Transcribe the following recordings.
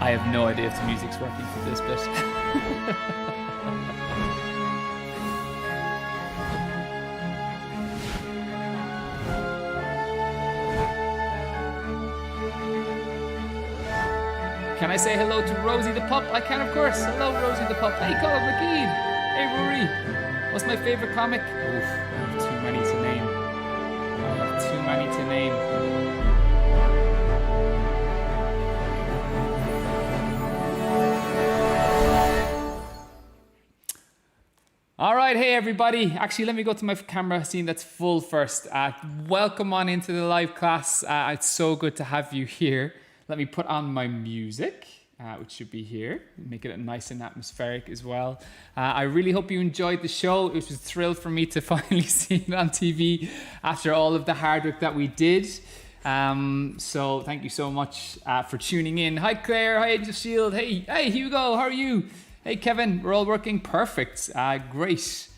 I have no idea if the music's working for this bit. Can I say hello to Rosie the pup? I can, of course. Hello, Rosie the pup. Hey, Colin McKean. Hey, Rory. What's my favorite comic? Oof, I have too many to name. I have too many to name. All right, hey everybody. Actually, let me go to my camera scene that's full first. Welcome on into the live class. It's so good to have you here. Let me put on my music, which should be here. Make it nice and atmospheric as well. I really hope you enjoyed the show. It was a thrill for me to finally see it on TV after all of the hard work that we did. So thank you so much for tuning in. Hi Claire, hi Angel Shield. Hey Hugo, how are you? Hey Kevin, we're all working perfect. Great.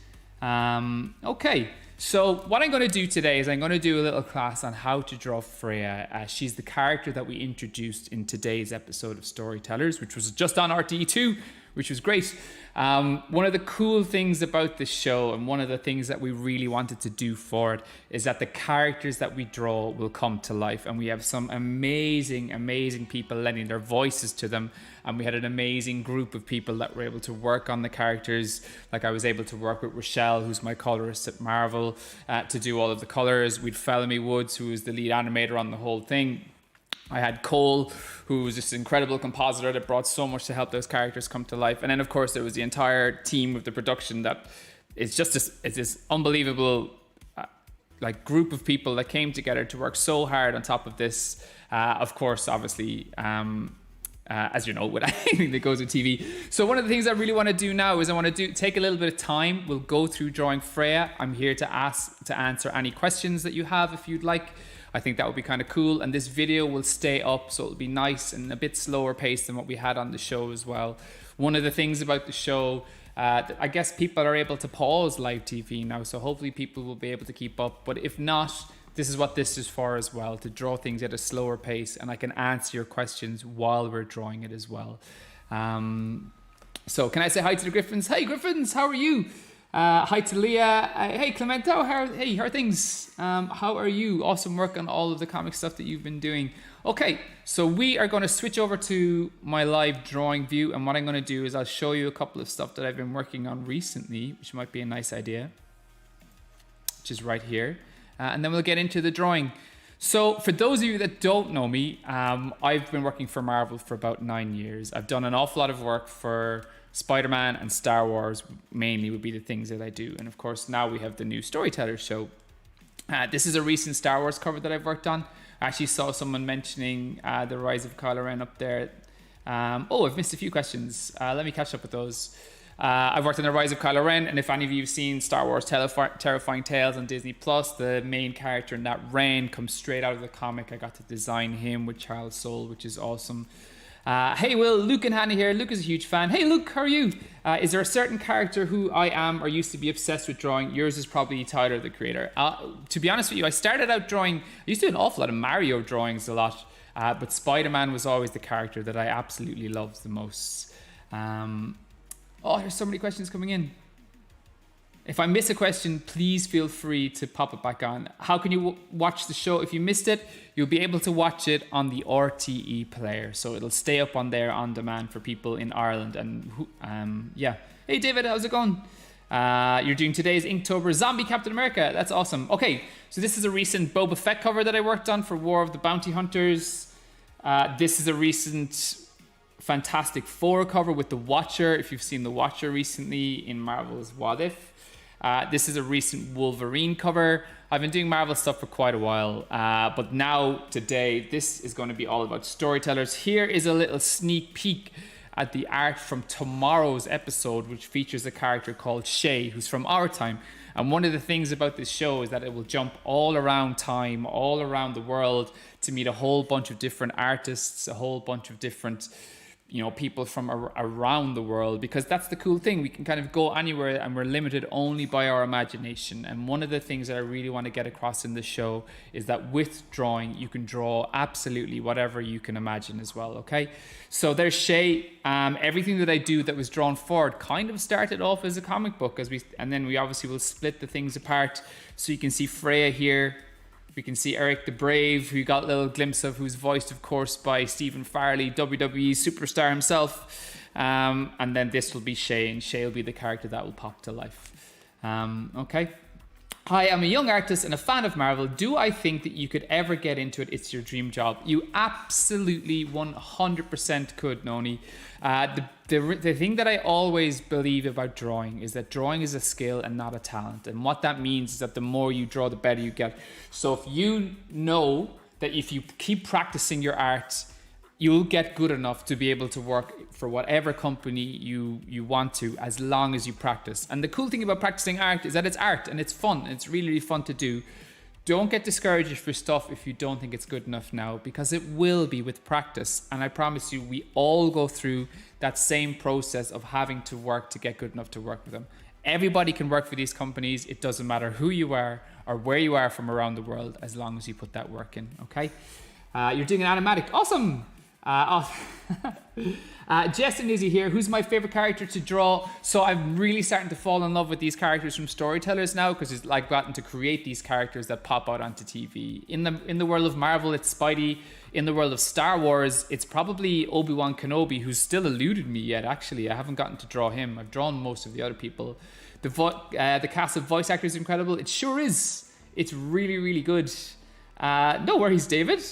Okay, so what I'm going to do today is I'm going to do a little class on how to draw Freya. She's the character that we introduced in today's episode of Storytellers, which was just on RTE2, which was great. One of the cool things about this show, and one of the things that we really wanted to do for it, is that the characters that we draw will come to life, and we have some amazing people lending their voices to them, and we had an amazing group of people that were able to work on the characters. Like I was able to work with Rochelle, who's my colorist at Marvel, to do all of the colors. We'd Felamy Woods, who was the lead animator on the whole thing. I had Cole, who was just an incredible compositor that brought so much to help those characters come to life. And then, of course, there was the entire team of the production that it's just this unbelievable like group of people that came together to work so hard on top of this. Of course, obviously, as you know, with anything that goes with TV. So one of the things I really want to do now is I want to take a little bit of time. We'll go through drawing Freya. I'm here to answer any questions that you have if you'd like. I think that would be kind of cool. And this video will stay up, so it'll be nice and a bit slower paced than what we had on the show as well. One of the things about the show, I guess people are able to pause live TV now, so hopefully people will be able to keep up. But if not, this is what this is for as well, to draw things at a slower pace, and I can answer your questions while we're drawing it as well. So can I say hi to the Griffins? Hey Griffins, how are you? Hi to Leah. Hey Clemento, how are things? How are you? Awesome work on all of the comic stuff that you've been doing. Okay, so we are going to switch over to my live drawing view, and what I'm going to do is I'll show you a couple of stuff that I've been working on recently, which might be a nice idea, which is right here. And then we'll get into the drawing. So for those of you that don't know me, I've been working for Marvel for about 9 years. I've done an awful lot of work for Spider-Man and Star Wars, mainly would be the things that I do. And of course, now we have the new Storytellers show. This is a recent Star Wars cover that I've worked on. I actually saw someone mentioning the Rise of Kylo Ren up there. I've missed a few questions. Let me catch up with those. I've worked on the Rise of Kylo Ren, and if any of you have seen Star Wars Terrifying Tales on Disney Plus, the main character in that, Ren, comes straight out of the comic. I got to design him with Charles Soule, which is awesome. Hey Will, Luke and Hannah here. Luke is a huge fan. Hey Luke, how are you? Is there a certain character who I am or used to be obsessed with drawing? Yours is probably Tyler, the creator. To be honest with you, I started out drawing, I used to do an awful lot of Mario drawings a lot, but Spider-Man was always the character that I absolutely loved the most. There's so many questions coming in. If I miss a question, please feel free to pop it back on. How can you watch the show? If you missed it, you'll be able to watch it on the RTE player. So it'll stay up on there on demand for people in Ireland. And yeah. Hey David, how's it going? You're doing today's Inktober Zombie Captain America. That's awesome. Okay, so this is a recent Boba Fett cover that I worked on for War of the Bounty Hunters. This is a recent Fantastic Four cover with the Watcher. If you've seen the Watcher recently in Marvel's What If. This is a recent Wolverine cover. I've been doing Marvel stuff for quite a while, but now today this is going to be all about Storytellers. Here is a little sneak peek at the art from tomorrow's episode, which features a character called Shay, who's from our time. And one of the things about this show is that it will jump all around time, all around the world, to meet a whole bunch of different artists, a whole bunch of different people from around the world, because that's the cool thing. We can kind of go anywhere and we're limited only by our imagination. And one of the things that I really want to get across in the show is that with drawing, you can draw absolutely whatever you can imagine as well, okay? So there's Shay. Everything that I do that was drawn forward kind of started off as a comic book, and then we obviously will split the things apart. So you can see Freya here. We can see Eric the Brave, who you got a little glimpse of, who's voiced, of course, by Stephen Farley, WWE superstar himself. And then this will be Shay, and Shay will be the character that will pop to life. Okay. Hi, I'm a young artist and a fan of Marvel. Do I think that you could ever get into it? It's your dream job. You absolutely 100% could, Noni. The thing that I always believe about drawing is that drawing is a skill and not a talent. And what that means is that the more you draw, the better you get. So if you know that if you keep practicing your art, you'll get good enough to be able to work for whatever company you want to, as long as you practice. And the cool thing about practicing art is that it's art and it's fun. It's really, really fun to do. Don't get discouraged for stuff if you don't think it's good enough now, because it will be with practice. And I promise you, we all go through that same process of having to work to get good enough to work with them. Everybody can work for these companies. It doesn't matter who you are or where you are from around the world, as long as you put that work in, okay? You're doing an animatic. Awesome. Jess and Izzy here. Who's my favorite character to draw? So I'm really starting to fall in love with these characters from Storytellers now, because it's like gotten to create these characters that pop out onto TV. In the world of Marvel, it's Spidey. In the world of Star Wars, it's probably Obi-Wan Kenobi, who's still eluded me yet. Actually, I haven't gotten to draw him. I've drawn most of the other people. The cast of voice actors is incredible. It sure is. It's really, really good. No worries, David.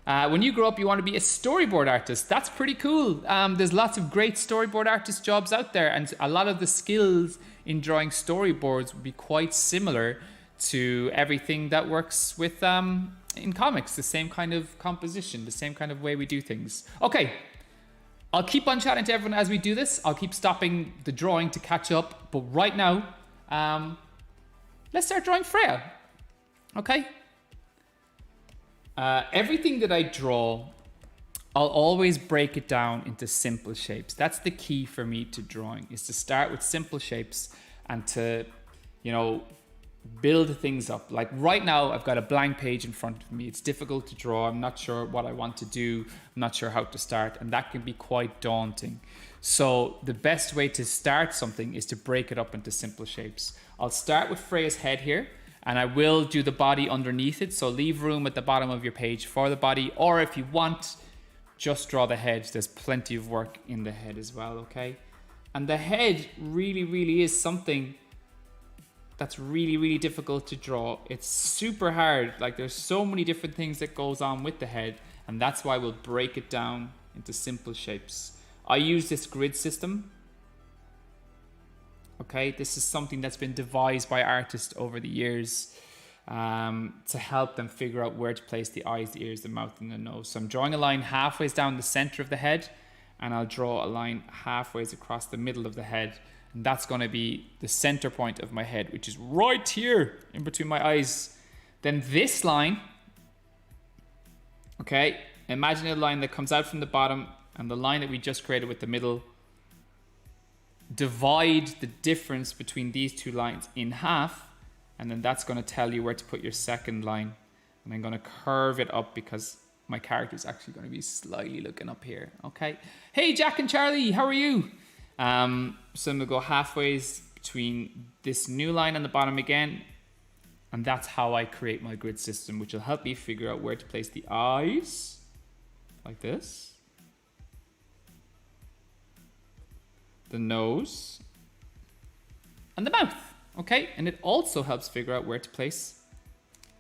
When you grow up, you want to be a storyboard artist. That's pretty cool. There's lots of great storyboard artist jobs out there, and a lot of the skills in drawing storyboards would be quite similar to everything that works with in comics. The same kind of composition, the same kind of way we do things. Okay, I'll keep on chatting to everyone as we do this. I'll keep stopping the drawing to catch up, but right now, let's start drawing Freya. Okay. Everything that I draw, I'll always break it down into simple shapes. That's the key for me to drawing, is to start with simple shapes and to, build things up. Like right now, I've got a blank page in front of me. It's difficult to draw. I'm not sure what I want to do. I'm not sure how to start, and that can be quite daunting. So the best way to start something is to break it up into simple shapes. I'll start with Freya's head here. And I will do the body underneath it. So leave room at the bottom of your page for the body. Or if you want, just draw the head. There's plenty of work in the head as well, okay? And the head really, really is something that's really, really difficult to draw. It's super hard. Like there's so many different things that goes on with the head. And that's why we'll break it down into simple shapes. I use this grid system. Okay, this is something that's been devised by artists over the years to help them figure out where to place the eyes, the ears, the mouth, and the nose. So I'm drawing a line halfway down the center of the head, and I'll draw a line halfway across the middle of the head. And that's going to be the center point of my head, which is right here in between my eyes. Then this line, okay, imagine a line that comes out from the bottom and the line that we just created with the middle. Divide the difference between these two lines in half, and then that's going to tell you where to put your second line. And I'm going to curve it up because my character is actually going to be slightly looking up here. Okay. Hey, Jack and Charlie, how are you? So I'm going to go halfway between this new line and the bottom again, and that's how I create my grid system, which will help me figure out where to place the eyes, like this. The nose and the mouth, okay? And it also helps figure out where to place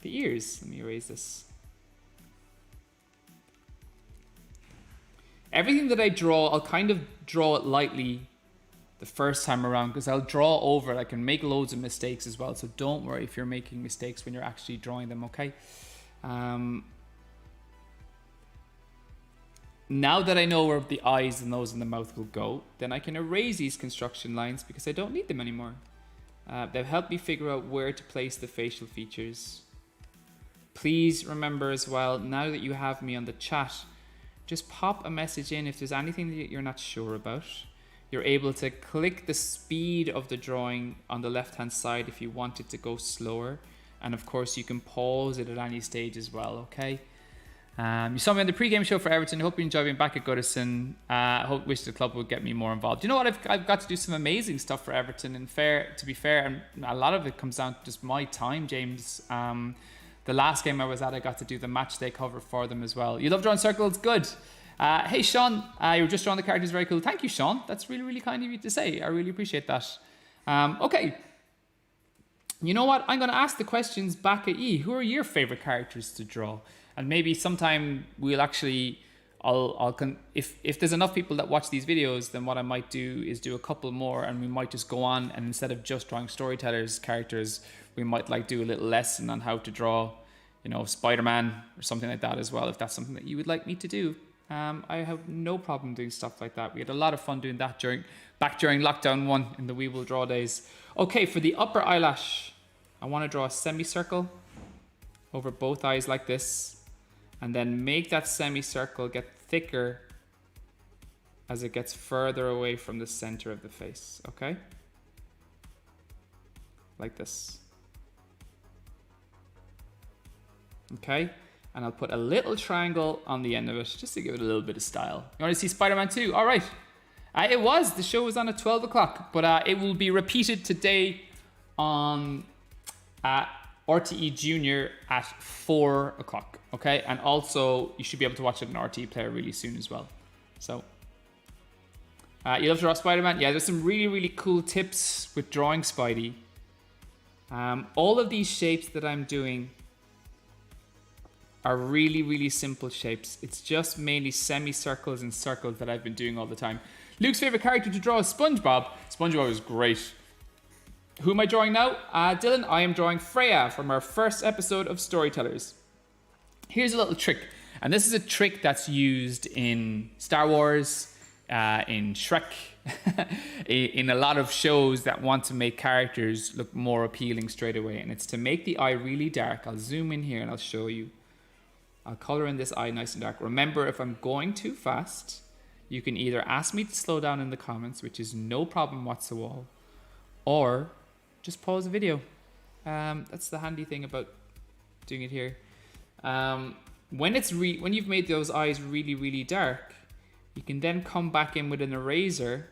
the ears. Let me erase this. Everything that I draw, I'll kind of draw it lightly the first time around, because I'll draw over it. I can make loads of mistakes as well, so don't worry if you're making mistakes when you're actually drawing them, okay? Now that I know where the eyes, the nose, and the mouth will go, then I can erase these construction lines because I don't need them anymore. They've helped me figure out where to place the facial features. Please remember as well, now that you have me on the chat, just pop a message in if there's anything that you're not sure about. You're able to click the speed of the drawing on the left-hand side if you want it to go slower. And of course, you can pause it at any stage as well, okay? You saw me on the pre-game show for Everton. I hope you enjoy being back at Goodison. I wish the club would get me more involved. You know what? I've got to do some amazing stuff for Everton. And to be fair, and a lot of it comes down to just my time, James. The last game I was at, I got to do the match day cover for them as well. You love drawing circles? Good. Hey, Sean, you were just drawing the characters. Very cool. Thank you, Sean. That's really, really kind of you to say. I really appreciate that. Okay. You know what? I'm going to ask the questions back at you. Who are your favorite characters to draw? And maybe sometime we'll actually, if there's enough people that watch these videos, then what I might do is do a couple more, and we might just go on, and instead of just drawing Storytellers characters, we might like do a little lesson on how to draw, you know, Spider-Man or something like that as well, if that's something that you would like me to do. I have no problem doing stuff like that. We had a lot of fun doing that during lockdown 1 in the We Will Draw days. Okay, for the upper eyelash, I want to draw a semicircle over both eyes like this, and then make that semicircle get thicker as it gets further away from the center of the face, okay? Like this. Okay, and I'll put a little triangle on the end of it just to give it a little bit of style. You want to see Spider-Man 2? All right. The show was on at 12 o'clock, but it will be repeated today on RTE Junior at 4 o'clock, okay? And also, you should be able to watch it on RTE Player really soon as well. So, you love to draw Spider-Man? Yeah, there's some really, really cool tips with drawing Spidey. All of these shapes that I'm doing are really, really simple shapes. It's just mainly semicircles and circles that I've been doing all the time. Luke's favorite character to draw is SpongeBob. SpongeBob is great. Who am I drawing now? Dylan, I am drawing Freya from our first episode of Storytellers. Here's a little trick. And this is a trick that's used in Star Wars, in Shrek, in a lot of shows that want to make characters look more appealing straight away. And it's to make the eye really dark. I'll zoom in here and I'll show you. I'll color in this eye nice and dark. Remember, if I'm going too fast, you can either ask me to slow down in the comments, which is no problem whatsoever, or just pause the video. That's the handy thing about doing it here. When you've made those eyes really, really dark, you can then come back in with an eraser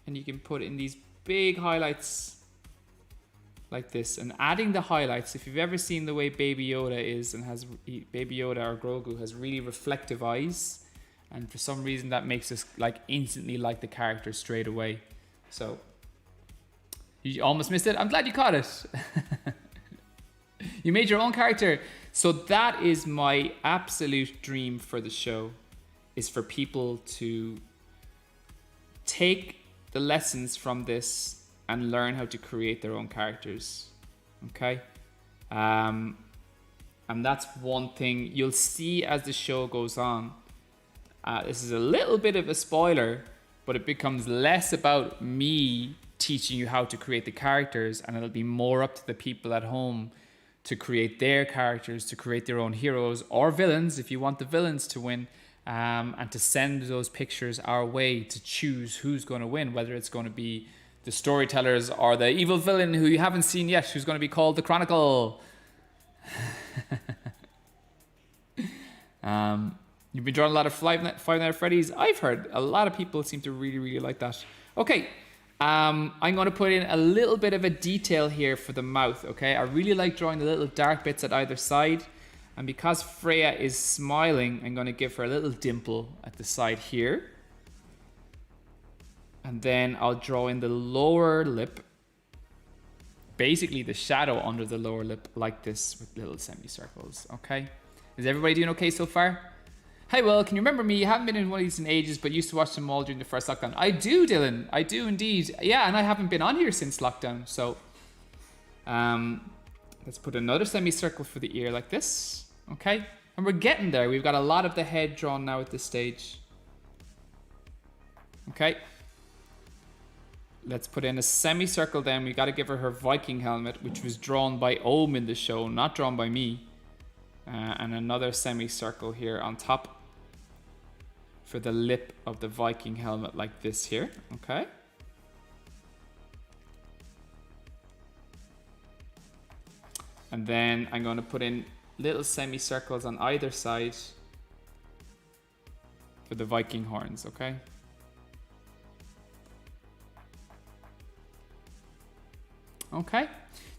and you can put in these big highlights like this, and adding the highlights. If you've ever seen the way Baby Yoda is, and Baby Yoda or Grogu has really reflective eyes, and for some reason that makes us like instantly like the character straight away. So you almost missed it. I'm glad you caught it. You made your own character. So that is my absolute dream for the show, is for people to take the lessons from this and learn how to create their own characters. Okay? And that's one thing you'll see as the show goes on. This is a little bit of a spoiler, but it becomes less about me teaching you how to create the characters, and it'll be more up to the people at home to create their characters, to create their own heroes or villains if you want the villains to win, and to send those pictures our way to choose who's going to win, whether it's going to be the Storytellers or the evil villain who you haven't seen yet, who's going to be called the Chronicle. You've been drawing a lot of Five Nights at Freddy's. I've heard a lot of people seem to really, really like that. Okay, I'm going to put in a little bit of a detail here for the mouth, okay? I really like drawing the little dark bits at either side. And because Freya is smiling, I'm going to give her a little dimple at the side here. And then I'll draw in the lower lip, basically the shadow under the lower lip, like this, with little semicircles, okay? Is everybody doing okay so far? Hi, Will, can you remember me? You haven't been in one of these in ages, but used to watch them all during the first lockdown. I do, Dylan. I do indeed. Yeah, and I haven't been on here since lockdown. So let's put another semicircle for the ear like this, okay? And we're getting there. We've got a lot of the head drawn now at this stage. Okay. Let's put in a semicircle then. We got to give her Viking helmet, which was drawn by Ohm in the show, not drawn by me. And another semicircle here on top for the lip of the Viking helmet like this here, okay? And then I'm going to put in little semicircles on either side for the Viking horns, okay? Okay.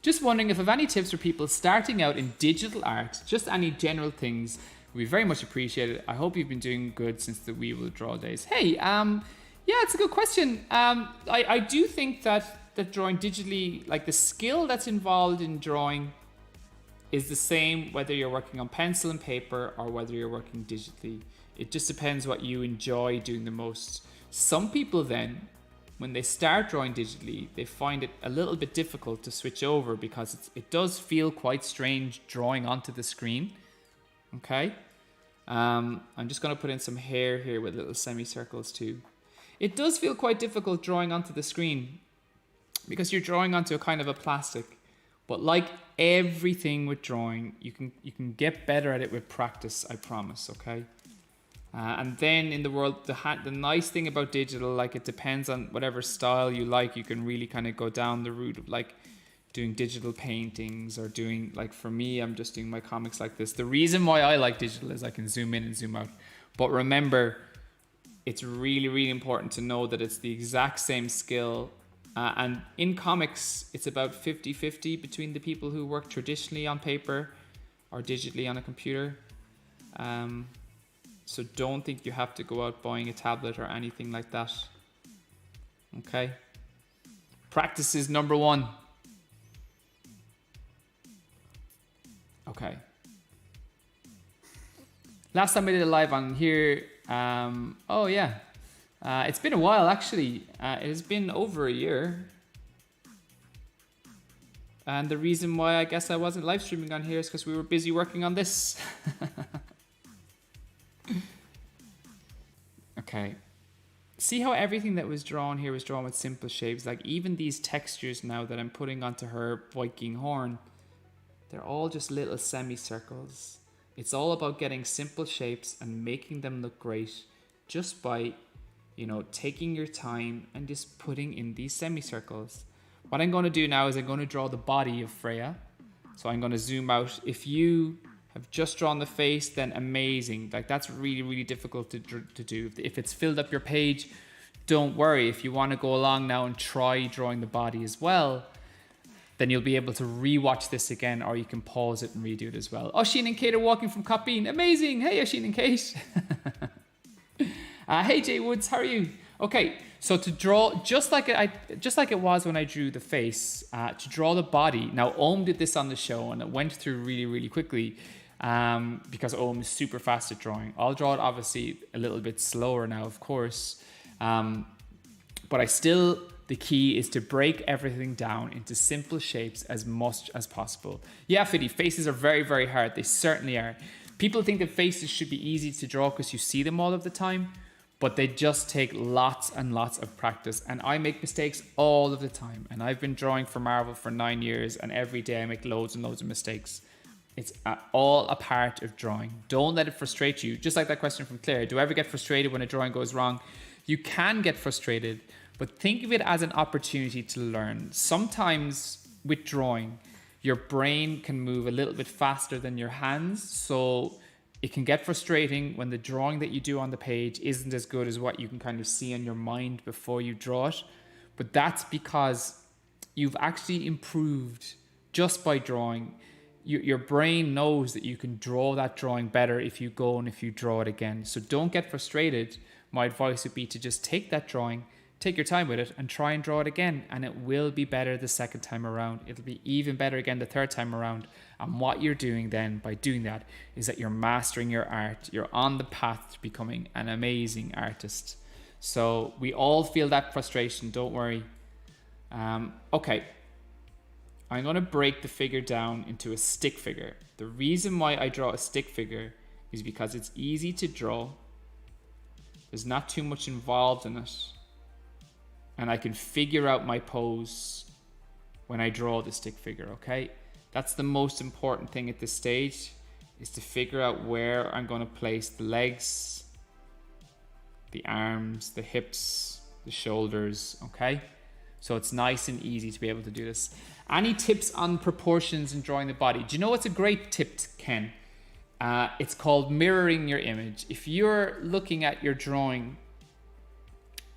Just wondering if you have any tips for people starting out in digital art, just any general things, we very much appreciate it. I hope you've been doing good since the We Will Draw days. Hey, yeah, it's a good question. I do think that drawing digitally, like the skill that's involved in drawing is the same whether you're working on pencil and paper or whether you're working digitally. It just depends what you enjoy doing the most. Some people then, when they start drawing digitally, they find it a little bit difficult to switch over because it does feel quite strange drawing onto the screen. Okay, I'm just going to put in some hair here with little semicircles too. It does feel quite difficult drawing onto the screen because you're drawing onto a kind of a plastic. But like everything with drawing, you can get better at it with practice, I promise, okay? And then in the world, the nice thing about digital, like it depends on whatever style you like. You can really kind of go down the route of like doing digital paintings or doing, like for me, I'm just doing my comics like this. The reason why I like digital is I can zoom in and zoom out. But remember, it's really, really important to know that it's the exact same skill. And in comics, it's about 50-50 between the people who work traditionally on paper or digitally on a computer. So don't think you have to go out buying a tablet or anything like that. Okay? Practice is number one. Okay. Last time I did a live on here, oh yeah. It's been a while actually. It has been over a year. And the reason why I guess I wasn't live streaming on here is because we were busy working on this. Okay. See how everything that was drawn here was drawn with simple shapes? Like even these textures now that I'm putting onto her Viking horn, they're all just little semicircles. It's all about getting simple shapes and making them look great just by, you know, taking your time and just putting in these semicircles. What I'm going to do now is I'm going to draw the body of Freya. So I'm going to zoom out. If you have just drawn the face, then amazing. Like that's really, really difficult to do. If it's filled up your page, don't worry. If you want to go along now and try drawing the body as well, then you'll be able to rewatch this again, or you can pause it and redo it as well. Oisin and Kate are walking from Copine. Amazing. Hey, Oisin and Kate. Hey, Jay Woods, how are you? Okay, so to draw, just like it was when I drew the face, to draw the body. Now, Ohm did this on the show, and it went through really, really quickly because Ohm is super fast at drawing. I'll draw it obviously a little bit slower now, of course. But the key is to break everything down into simple shapes as much as possible. Yeah, Fiddy, faces are very, very hard. They certainly are. People think that faces should be easy to draw because you see them all of the time, but they just take lots and lots of practice. And I make mistakes all of the time. And I've been drawing for Marvel for 9 years, and every day I make loads and loads of mistakes. It's all a part of drawing. Don't let it frustrate you. Just like that question from Claire, do I ever get frustrated when a drawing goes wrong? You can get frustrated, but think of it as an opportunity to learn. Sometimes with drawing, your brain can move a little bit faster than your hands, so it can get frustrating when the drawing that you do on the page isn't as good as what you can kind of see in your mind before you draw it. But that's because you've actually improved just by drawing. Your brain knows that you can draw that drawing better if you go and if you draw it again. So don't get frustrated. My advice would be to just take that drawing, take your time with it, and try and draw it again, and it will be better the second time around. It'll be even better again the third time around. And what you're doing then by doing that is that you're mastering your art. You're on the path to becoming an amazing artist. So we all feel that frustration, don't worry. Okay, I'm going to break the figure down into a stick figure. The reason why I draw a stick figure is because it's easy to draw. There's not too much involved in it. And I can figure out my pose when I draw the stick figure, okay? That's the most important thing at this stage. is to figure out where I'm going to place the legs, the arms, the hips, the shoulders, okay? So it's nice and easy to be able to do this. Any tips on proportions and drawing the body? Do you know what's a great tip, Ken? It's called mirroring your image. If you're looking at your drawing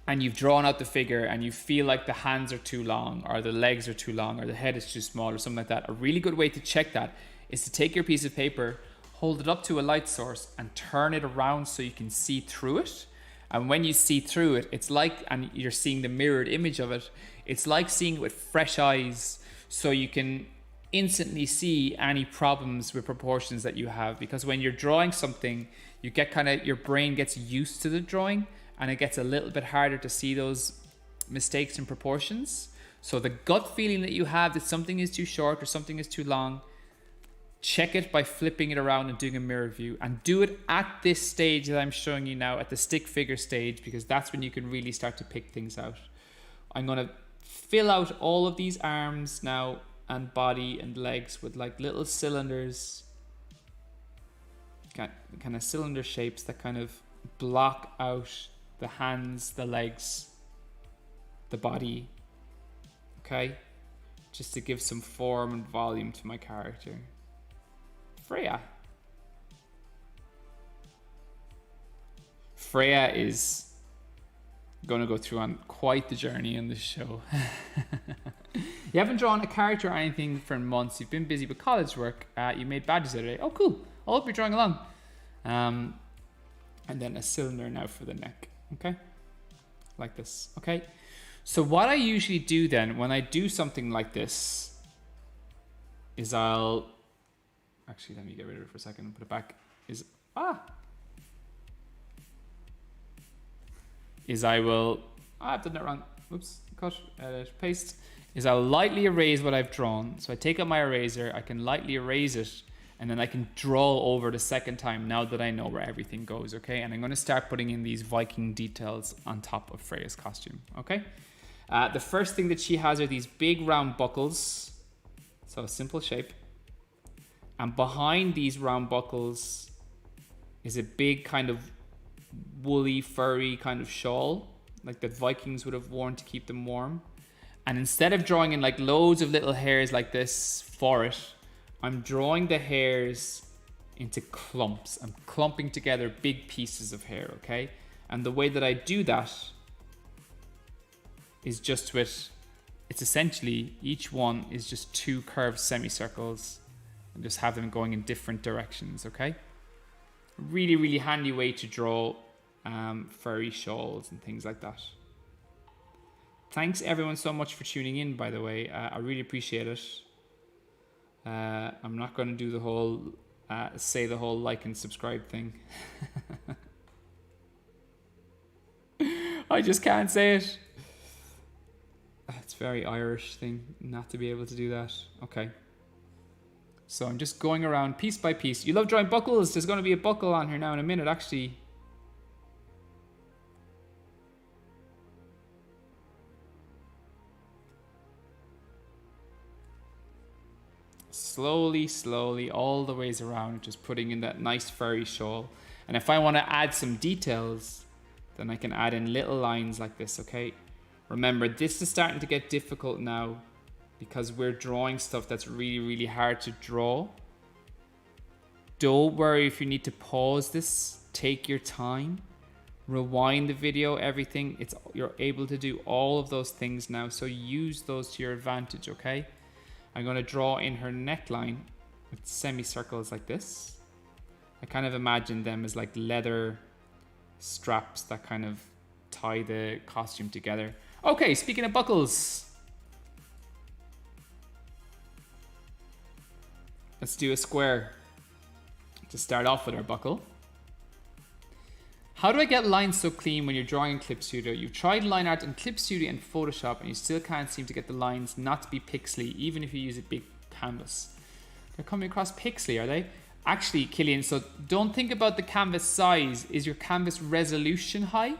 and you've drawn out the figure and you feel like the hands are too long or the legs are too long or the head is too small or something like that, a really good way to check that is to take your piece of paper, hold it up to a light source and turn it around so you can see through it. And when you see through it, it's like, and you're seeing the mirrored image of it, it's like seeing it with fresh eyes, so you can instantly see any problems with proportions that you have. Because when you're drawing something, you get your brain gets used to the drawing and it gets a little bit harder to see those mistakes in proportions. So the gut feeling that you have that something is too short or something is too long, check it by flipping it around and doing a mirror view, and do it at this stage that I'm showing you now, at the stick figure stage, because that's when you can really start to pick things out. I'm going to fill out all of these arms now and body and legs with like little cylinders, kind of cylinder shapes that kind of block out the hands, the legs, the body, okay? Just to give some form and volume to my character. Freya. Freya is going to go through on quite the journey in this show. You haven't drawn a character or anything for months. You've been busy with college work. You made badges the other day. Oh, cool. I hope you're drawing along. And then a cylinder now for the neck. Okay? Like this. Okay? So what I usually do then when I do something like this is actually, let me get rid of it for a second and put it back. I've done that wrong. Oops, cut, edit, paste. I'll lightly erase what I've drawn. So I take out my eraser, I can lightly erase it, and then I can draw over the second time now that I know where everything goes, okay? And I'm going to start putting in these Viking details on top of Freya's costume, okay? The first thing that she has are these big round buckles. So a simple shape. And behind these round buckles is a big kind of woolly, furry kind of shawl, like that Vikings would have worn to keep them warm. And instead of drawing in like loads of little hairs like this for it, I'm drawing the hairs into clumps. I'm clumping together big pieces of hair, okay? And the way that I do that is just with, it's essentially, each one is just two curved semicircles and just have them going in different directions, okay? Really, really handy way to draw furry shawls and things like that. Thanks everyone so much for tuning in, by the way. I really appreciate it. I'm not going to do the whole, say the whole like and subscribe thing. I just can't say it. It's a very Irish thing not to be able to do that. Okay. So I'm just going around piece by piece. You love drawing buckles? There's going to be a buckle on here now in a minute, actually. Slowly, slowly, all the ways around, just putting in that nice furry shawl. And if I want to add some details, then I can add in little lines like this, okay? Remember, this is starting to get difficult now because we're drawing stuff that's really, really hard to draw. Don't worry if you need to pause this. Take your time. Rewind the video, everything. You're able to do all of those things now, so use those to your advantage, okay? I'm going to draw in her neckline with semicircles like this. I kind of imagine them as like leather straps that kind of tie the costume together. Okay, speaking of buckles, let's do a square to start off with our buckle. How do I get lines so clean when you're drawing in Clip Studio? You've tried line art in Clip Studio and Photoshop and you still can't seem to get the lines not to be pixely, even if you use a big canvas. They're coming across pixely, are they? Actually, Killian, so don't think about the canvas size. Is your canvas resolution high?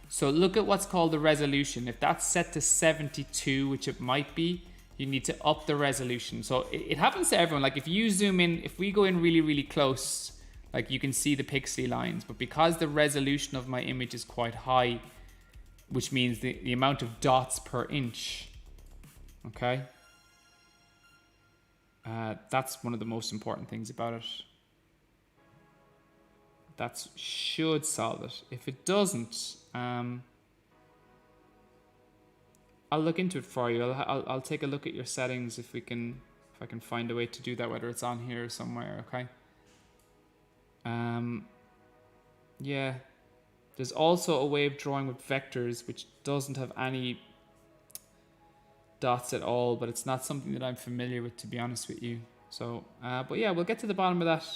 So look at what's called the resolution. If that's set to 72, which it might be, you need to up the resolution. So it happens to everyone. Like if you zoom in, if we go in really, really close, like you can see the pixely lines, but because the resolution of my image is quite high, which means the amount of dots per inch, okay? That's one of the most important things about it. That should solve it. If it doesn't, I'll look into it for you. I'll take a look at your settings if I can find a way to do that, whether it's on here or somewhere, okay? Yeah. There's also a way of drawing with vectors which doesn't have any dots at all, but it's not something that I'm familiar with, to be honest with you. So, but yeah, we'll get to the bottom of that.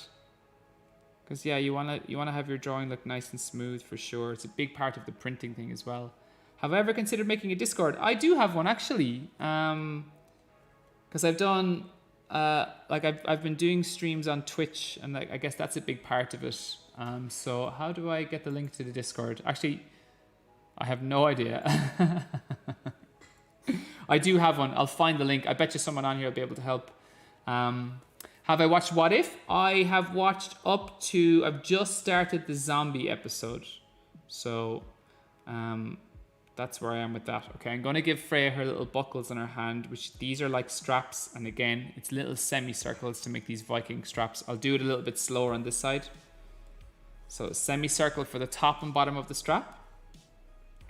Because yeah, you wanna have your drawing look nice and smooth for sure. It's a big part of the printing thing as well. Have I ever considered making a Discord? I do have one actually. Because I've done like I've been doing streams on Twitch, and like, I guess that's a big part of it. So how do I get the link to the Discord? Actually, I have no idea. I do have one. I'll find the link. I bet you someone on here will be able to help. Have I watched What If? I have watched up to, I've just started the zombie episode. So that's where I am with that. Okay, I'm going to give Freya her little buckles on her hand, which these are like straps. And again, it's little semicircles to make these Viking straps. I'll do it a little bit slower on this side. So a semicircle for the top and bottom of the strap.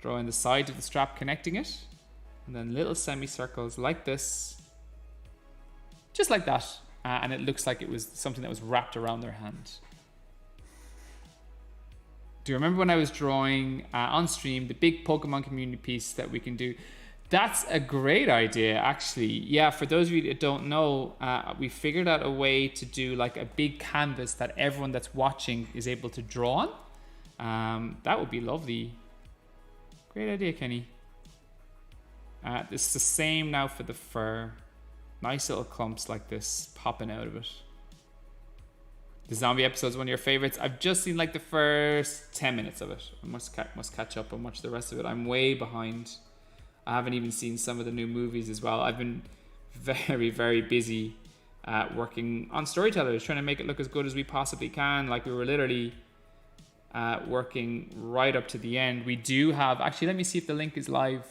Drawing the side of the strap connecting it. And then little semicircles like this. Just like that. And it looks like it was something that was wrapped around their hand. Do you remember when I was drawing on stream the big Pokemon community piece that we can do? That's a great idea, actually. Yeah, for those of you that don't know, we figured out a way to do like a big canvas that everyone that's watching is able to draw on. That would be lovely. Great idea, Kenny. This is the same now for the fur. Nice little clumps like this popping out of it. The zombie episode is one of your favorites. I've just seen like the first 10 minutes of it. I must catch up and watch the rest of it. I'm way behind. I haven't even seen some of the new movies as well. I've been very, very busy working on Storytellers, trying to make it look as good as we possibly can. Like we were literally working right up to the end. We do have, actually, let me see if the link is live.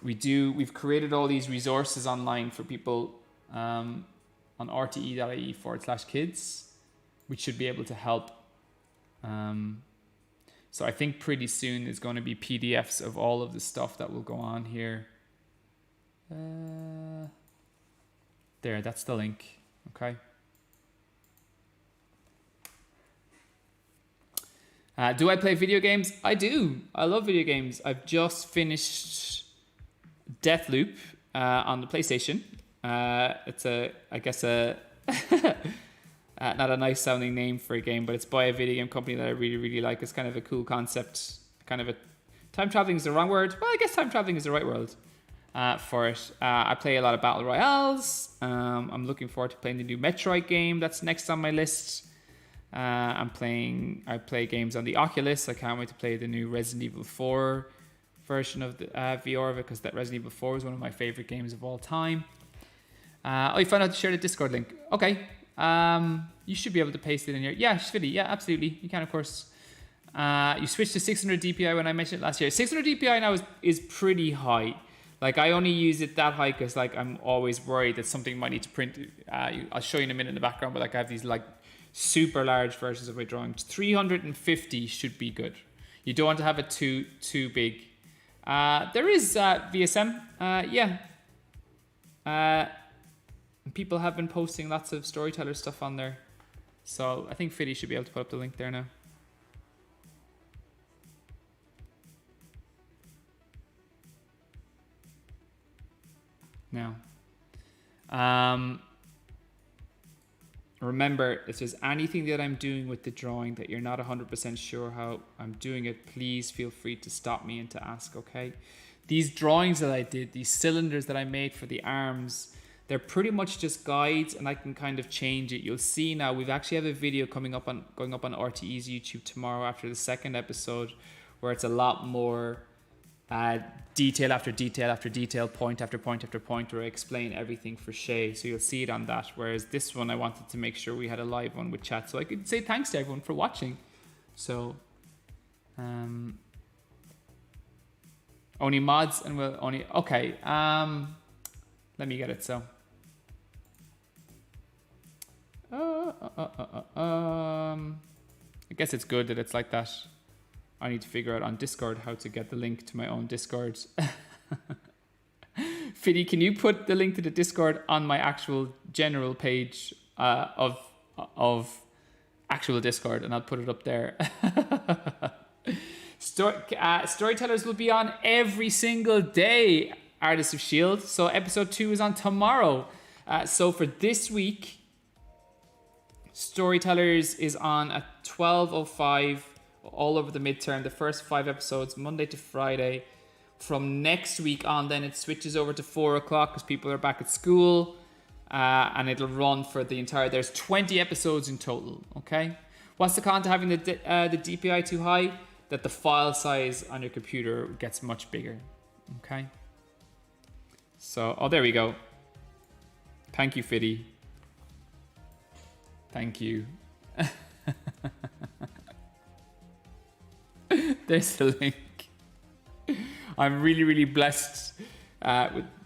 We've created all these resources online for people on rte.ie/kids, which should be able to help. So I think pretty soon there's going to be PDFs of all of the stuff that will go on here. There, that's the link. Okay. Do I play video games? I do. I love video games. I've just finished Deathloop on the PlayStation. It's not a nice sounding name for a game, but it's by a video game company that I really, really like. It's kind of a cool concept. Time traveling is the wrong word. Well, I guess time traveling is the right word for it. I play a lot of battle royales. I'm looking forward to playing the new Metroid game that's next on my list. I play games on the Oculus. I can't wait to play the new Resident Evil 4 version of the VR of it, because that Resident Evil 4 is one of my favorite games of all time. You found out to share the Discord link. Okay. You should be able to paste it in here. Yeah, Shvili. Yeah, absolutely. You can, of course. You switched to 600 DPI when I mentioned it last year. 600 DPI now is pretty high. Like, I only use it that high because, like, I'm always worried that something might need to print. I'll show you in a minute in the background, but, like, I have these, like, super large versions of my drawings. 350 should be good. You don't want to have it too big. There is VSM. People have been posting lots of Storyteller stuff on there. So I think Fiddy should be able to put up the link there now. Remember, if there's anything that I'm doing with the drawing that you're not 100% sure how I'm doing it, please feel free to stop me and to ask, okay? These drawings that I did, these cylinders that I made for the arms, they're pretty much just guides, and I can kind of change it. You'll see now, we've actually have a video going up on RTE's YouTube tomorrow after the second episode, where it's a lot more detail after detail after detail, point after point after point, where I explain everything for Shay. So you'll see it on that. Whereas this one, I wanted to make sure we had a live one with chat, so I could say thanks to everyone for watching. So, only mods and we'll only, okay. Let me get it. So, I guess it's good that it's like that. I need to figure out on Discord how to get the link to my own Discord. Fiddy, can you put the link to the Discord on my actual general page of actual Discord, and I'll put it up there. Storytellers will be on every single day, Artists of S.H.I.E.L.D. So episode 2 is on tomorrow. So for this week, Storytellers is on at 12:05 all over the midterm. The first 5 episodes, Monday to Friday. From next week on, then it switches over to 4 o'clock because people are back at school. And it'll run for the entire... There's 20 episodes in total, okay? What's the con to having the DPI too high? That the file size on your computer gets much bigger, okay? So, oh, there we go. Thank you, Fiddy. Thank you. There's the link. I'm really, really blessed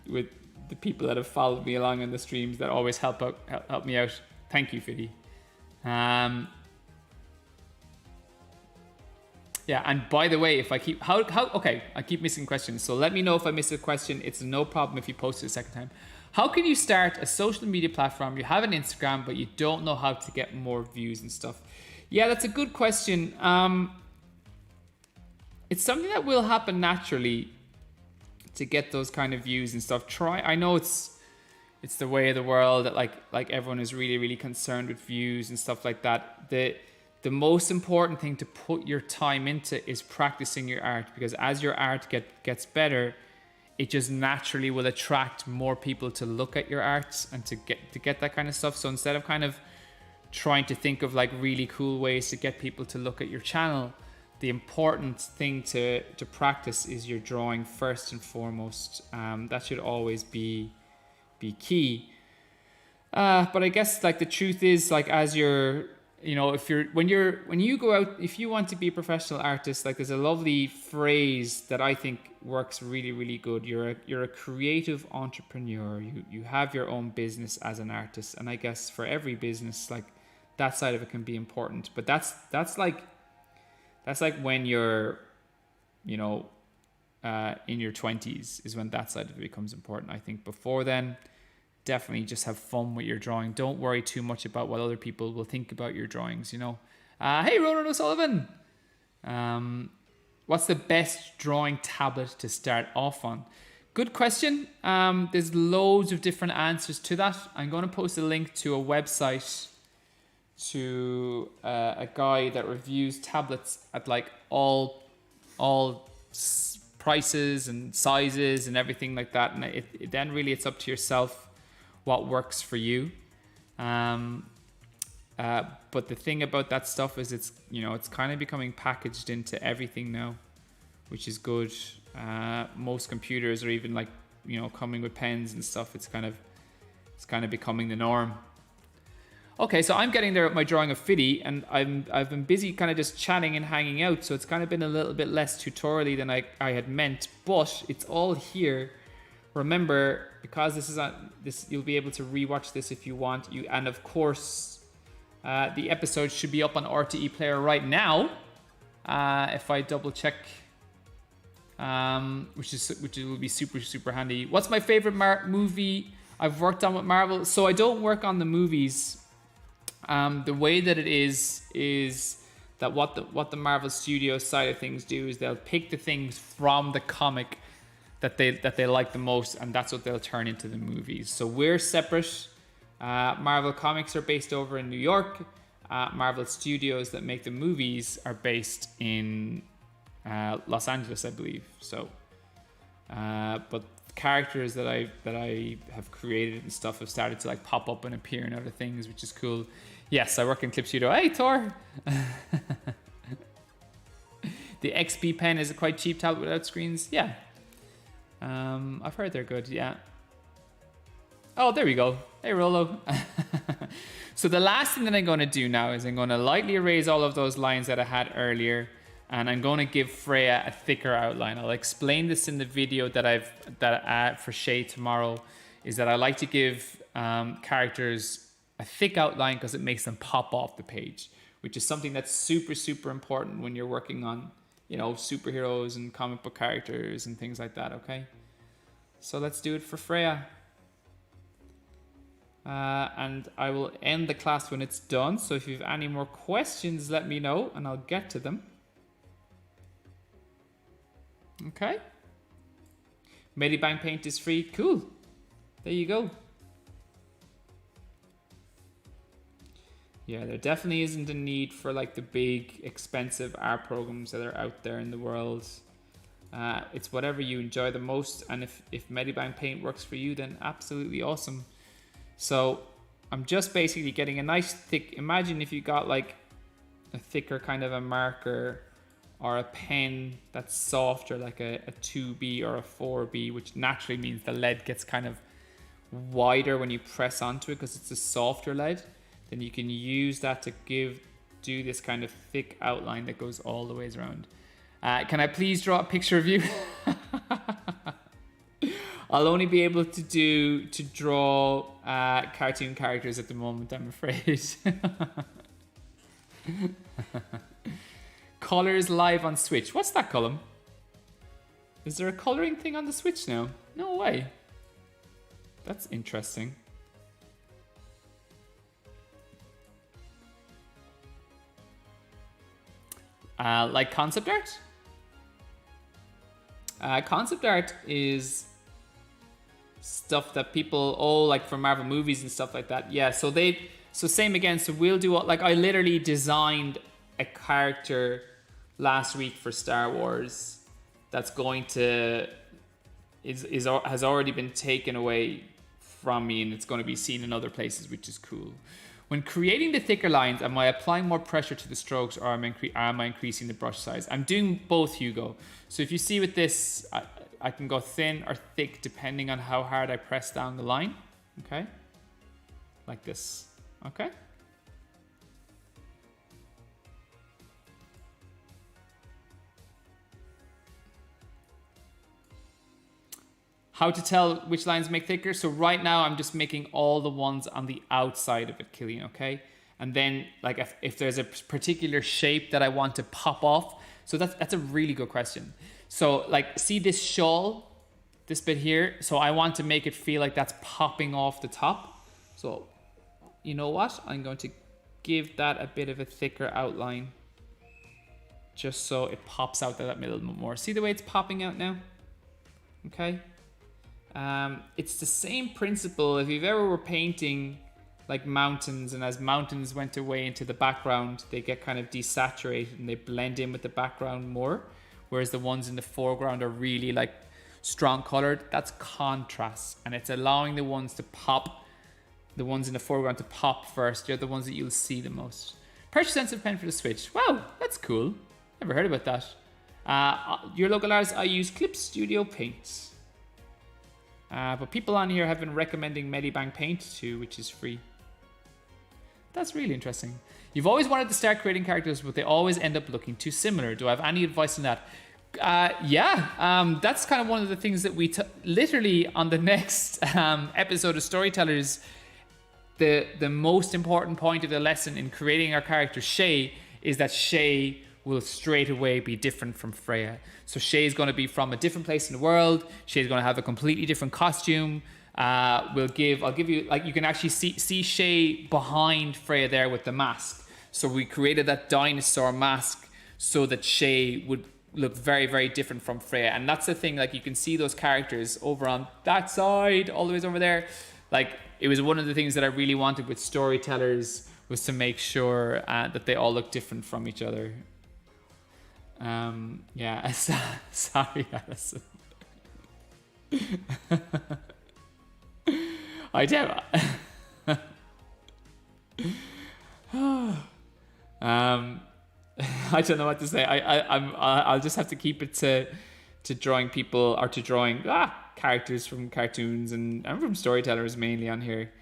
with the people that have followed me along in the streams that always help me out. Thank you, Fiddy. Yeah, and by the way, if I keep okay, I keep missing questions. So let me know if I miss a question. It's no problem if you post it a second time. How can you start a social media platform? You have an Instagram, but you don't know how to get more views and stuff. Yeah, that's a good question. It's something that will happen naturally to get those kind of views and stuff. I know it's the way of the world that like everyone is really, really concerned with views and stuff like that. The most important thing to put your time into is practicing your art, because as your art gets better, it just naturally will attract more people to look at your art and to get that kind of stuff. So instead of kind of trying to think of like really cool ways to get people to look at your channel, the important thing to practice is your drawing first and foremost. That should always be key. But I guess like the truth is, like, as you're, you know, when you go out, if you want to be a professional artist, like there's a lovely phrase that I think works really, really good. You're a creative entrepreneur. You have your own business as an artist, and I guess for every business, like that side of it can be important. But that's like when you're, you know, in your 20s is when that side of it becomes important. I think before then, definitely just have fun with your drawing. Don't worry too much about what other people will think about your drawings, you know. Hey, Ronan O'Sullivan. What's the best drawing tablet to start off on? Good question. There's loads of different answers to that. I'm going to post a link to a website to a guy that reviews tablets at like all prices and sizes and everything like that. And then really it's up to yourself what works for you. But the thing about that stuff is it's kind of becoming packaged into everything now, which is good. Most computers are even like, you know, coming with pens and stuff. It's kind of becoming the norm. Okay, so I'm getting there with my drawing of Fiddy, and I've been busy kind of just chatting and hanging out, so it's kind of been a little bit less tutorial-y than I had meant, but it's all here. Remember, because this is on this, you'll be able to rewatch this if you want. And of course, the episode should be up on RTE Player right now. If I double check, which will be super, super handy. What's my favorite movie I've worked on with Marvel? So I don't work on the movies. The way that it is that what the Marvel Studios side of things do is they'll pick the things from the comic that they like the most, and that's what they'll turn into the movies. So we're separate. Marvel Comics are based over in New York. Marvel Studios that make the movies are based in Los Angeles, I believe. So, but characters that I have created and stuff have started to like pop up and appear in other things, which is cool. Yes, I work in Clip Studio. Hey, Thor. The The XP pen is a quite cheap tablet without screens. Yeah. I've heard they're good, yeah. Oh, there we go. Hey, Rolo. So the last thing that I'm going to do now is I'm going to lightly erase all of those lines that I had earlier, and I'm going to give Freya a thicker outline. I'll explain this in the video that for Shay tomorrow, is that I like to give characters a thick outline because it makes them pop off the page, which is something that's super, super important when you're working on, you know, superheroes and comic book characters and things like that, okay? So let's do it for Freya. And I will end the class when it's done. So if you have any more questions, let me know and I'll get to them. Okay. Medibank Paint is free. Cool. There you go. Yeah, there definitely isn't a need for like the big expensive art programs that are out there in the world. It's whatever you enjoy the most, and if Medibank Paint works for you, then absolutely awesome. So I'm just basically getting a nice thick, imagine if you got like a thicker kind of a marker or a pen that's softer, like a 2B or a 4B, which naturally means the lead gets kind of wider when you press onto it because it's a softer lead. Then you can use that to do this kind of thick outline that goes all the ways around. Can I please draw a picture of you? I'll only be able to draw cartoon characters at the moment, I'm afraid. Colors live on Switch. What's that, Column? Is there a coloring thing on the Switch now? No way. That's interesting. Like concept art? Concept art is stuff that people, like for Marvel movies and stuff like that. Yeah, so same again. So we'll do like I literally designed a character last week for Star Wars that's going to has already been taken away from me, and it's going to be seen in other places, which is cool. When creating the thicker lines, am I applying more pressure to the strokes, or am I increasing the brush size? I'm doing both, Hugo. So if you see with this, I can go thin or thick depending on how hard I press down the line. Okay? Like this. Okay? How to tell which lines make thicker? So right now I'm just making all the ones on the outside of it, Killian, okay? And then like if there's a particular shape that I want to pop off, so that's a really good question. So like see this shawl, this bit here? So I want to make it feel like that's popping off the top. So you know what? I'm going to give that a bit of a thicker outline just so it pops out that middle more. See the way it's popping out now? Okay. It's the same principle if you've ever were painting like mountains, and as mountains went away into the background, they get kind of desaturated and they blend in with the background more, whereas the ones in the foreground are really like strong colored. That's contrast, and it's allowing the ones to pop, the ones in the foreground to pop first. They're the ones that you'll see the most. Pressure sensitive pen for the Switch. Wow, that's cool. Never heard about that. Your local artist, I use Clip Studio Paint. But people on here have been recommending Medibank Paint too, which is free. That's really interesting. You've always wanted to start creating characters, but they always end up looking too similar. Do I have any advice on that? That's kind of one of the things that we literally on the next episode of Storytellers. The most important point of the lesson in creating our character Shay is that Shay will straight away be different from Freya. So Shay's going to be from a different place in the world. Shay's going to have a completely different costume. I'll give you, like, you can actually see Shay behind Freya there with the mask. So we created that dinosaur mask so that Shay would look very, very different from Freya. And that's the thing, like, you can see those characters over on that side, all the way over there. Like, it was one of the things that I really wanted with Storytellers, was to make sure that they all look different from each other. Sorry, Alison. I do. I don't know what to say. I'll just have to keep it to drawing people, or to drawing characters from cartoons and from storytellers mainly on here.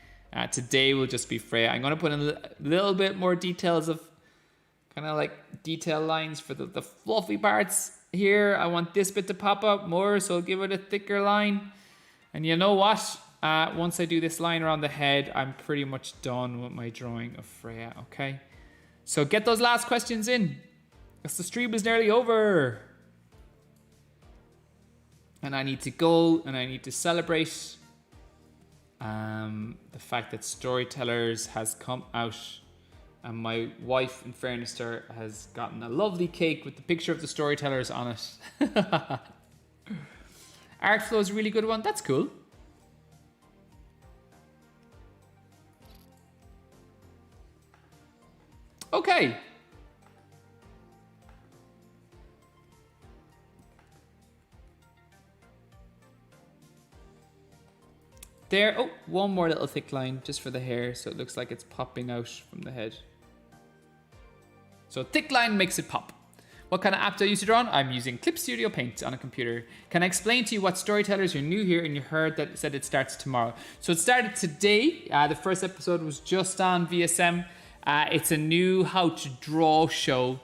Today will just be Freya. I'm going to put in a little bit more details of kind of like detail lines for the fluffy parts here. I want this bit to pop up more, so I'll give it a thicker line. And you know what? Once I do this line around the head, I'm pretty much done with my drawing of Freya, okay? So get those last questions in, because the stream is nearly over. And I need to go and I need to celebrate the fact that Storytellers has come out, and my wife, in fairness to her, has gotten a lovely cake with the picture of the Storytellers on it. Art flow is a really good one. That's cool. Okay. There. Oh, one more little thick line just for the hair, so it looks like it's popping out from the head. So thick line makes it pop. What kind of app do I use to draw on? I'm using Clip Studio Paint on a computer. Can I explain to you what Storytellers? You're new here and you heard that it said it starts tomorrow. So it started today. The first episode was just on VSM. It's a new how to draw show.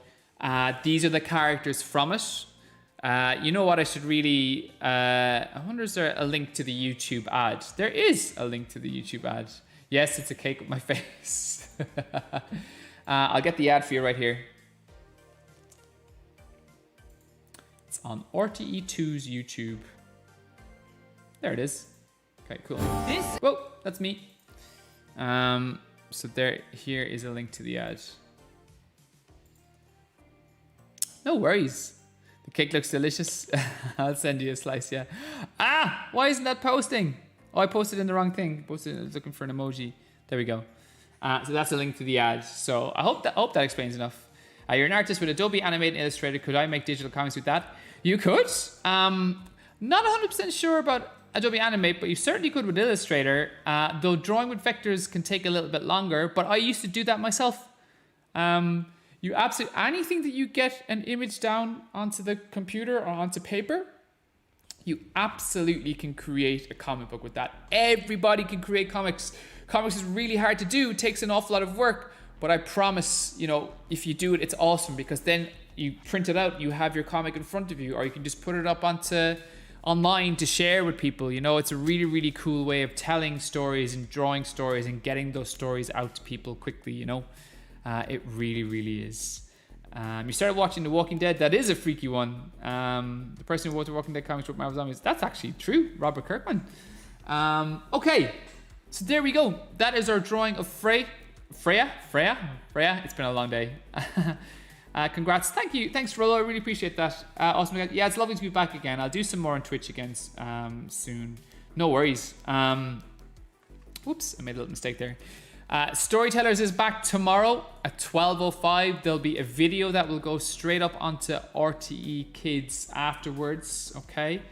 These are the characters from it. You know what, I should really... I wonder, is there a link to the YouTube ad? There is a link to the YouTube ad. Yes, it's a cake with my face. I'll get the ad for you right here. It's on RTE2's YouTube. There it is. Okay, cool. Whoa, that's me. So here is a link to the ad. No worries. The cake looks delicious. I'll send you a slice, yeah. Why isn't that posting? Oh, I posted in the wrong thing. I was looking for an emoji. There we go. So that's a link to the ad. So I hope that explains enough. You're an artist with Adobe Animate and Illustrator. Could I make digital comics with that? You could. Not 100% sure about Adobe Animate, but you certainly could with Illustrator. Though drawing with vectors can take a little bit longer, but I used to do that myself. You absolutely, anything that you get an image down onto the computer or onto paper, you absolutely can create a comic book with that. Everybody can create comics. Comics is really hard to do. It takes an awful lot of work, but I promise, if you do it, it's awesome, because then you print it out, you have your comic in front of you, or you can just put it up onto online to share with people. It's a really, really cool way of telling stories and drawing stories and getting those stories out to people quickly, It really, really is. You started watching The Walking Dead. That is a freaky one. The person who wrote The Walking Dead comics wrote Marvel Zombies. That's actually true. Robert Kirkman. Okay. So there we go. That is our drawing of Freya. It's been a long day. Congrats. Thank you. Thanks, Rollo. I really appreciate that. Awesome. Yeah, it's lovely to be back again. I'll do some more on Twitch again soon. No worries. Whoops, I made a little mistake there. Storytellers is back tomorrow at 12:05. There'll be a video that will go straight up onto RTE Kids afterwards. Okay.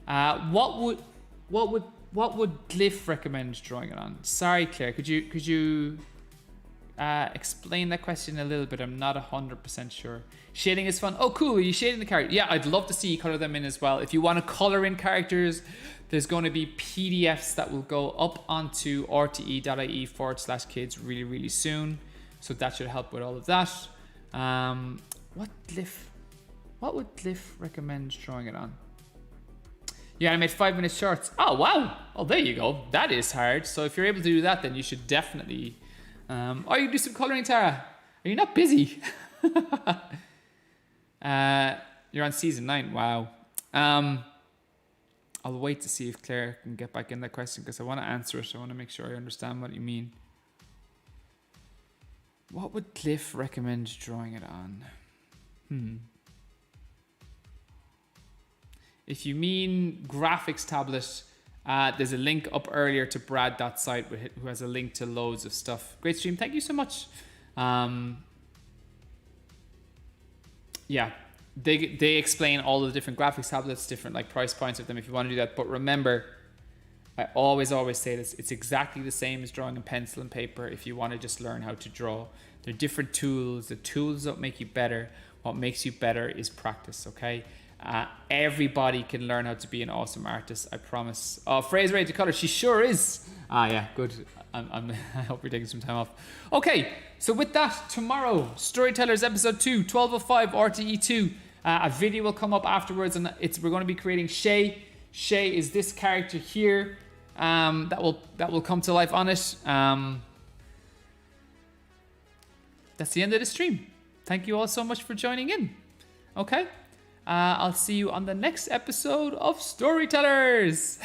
What would Glyph recommend drawing it on? Sorry, Claire. Could you explain that question a little bit? I'm not 100% sure. Shading is fun. Oh, cool. Are you shading the character? Yeah, I'd love to see you color them in as well. If you want to color in characters, there's going to be PDFs that will go up onto rte.ie/kids really, really soon. So that should help with all of that. What would Glyph recommend drawing it on? You animate 5-minute shorts. Oh, wow. Oh, there you go. That is hard. So if you're able to do that, then you should definitely... or you do some coloring, Tara. Are you not busy? You're on season 9. Wow. I'll wait to see if Claire can get back in that question, because I want to answer it. I want to make sure I understand what you mean. What would Glyph recommend drawing it on? If you mean graphics tablet, there's a link up earlier to Brad.site who has a link to loads of stuff. Great stream. Thank you so much. Yeah. They explain all the different graphics tablets, different price points of them if you want to do that. But remember, I always say this, it's exactly the same as drawing in pencil and paper if you want to just learn how to draw. They're different tools. The tools don't make you better. What makes you better is practice, okay? Everybody can learn how to be an awesome artist, I promise. Oh, Freya's ready to color. She sure is. Yeah, good. I hope you're taking some time off. Okay, so with that, tomorrow, Storytellers episode 2, 12:05 RTE2. A video will come up afterwards, and we're going to be creating Shay. Shay is this character here that will come to life on it. That's the end of the stream. Thank you all so much for joining in. Okay, I'll see you on the next episode of Storytellers.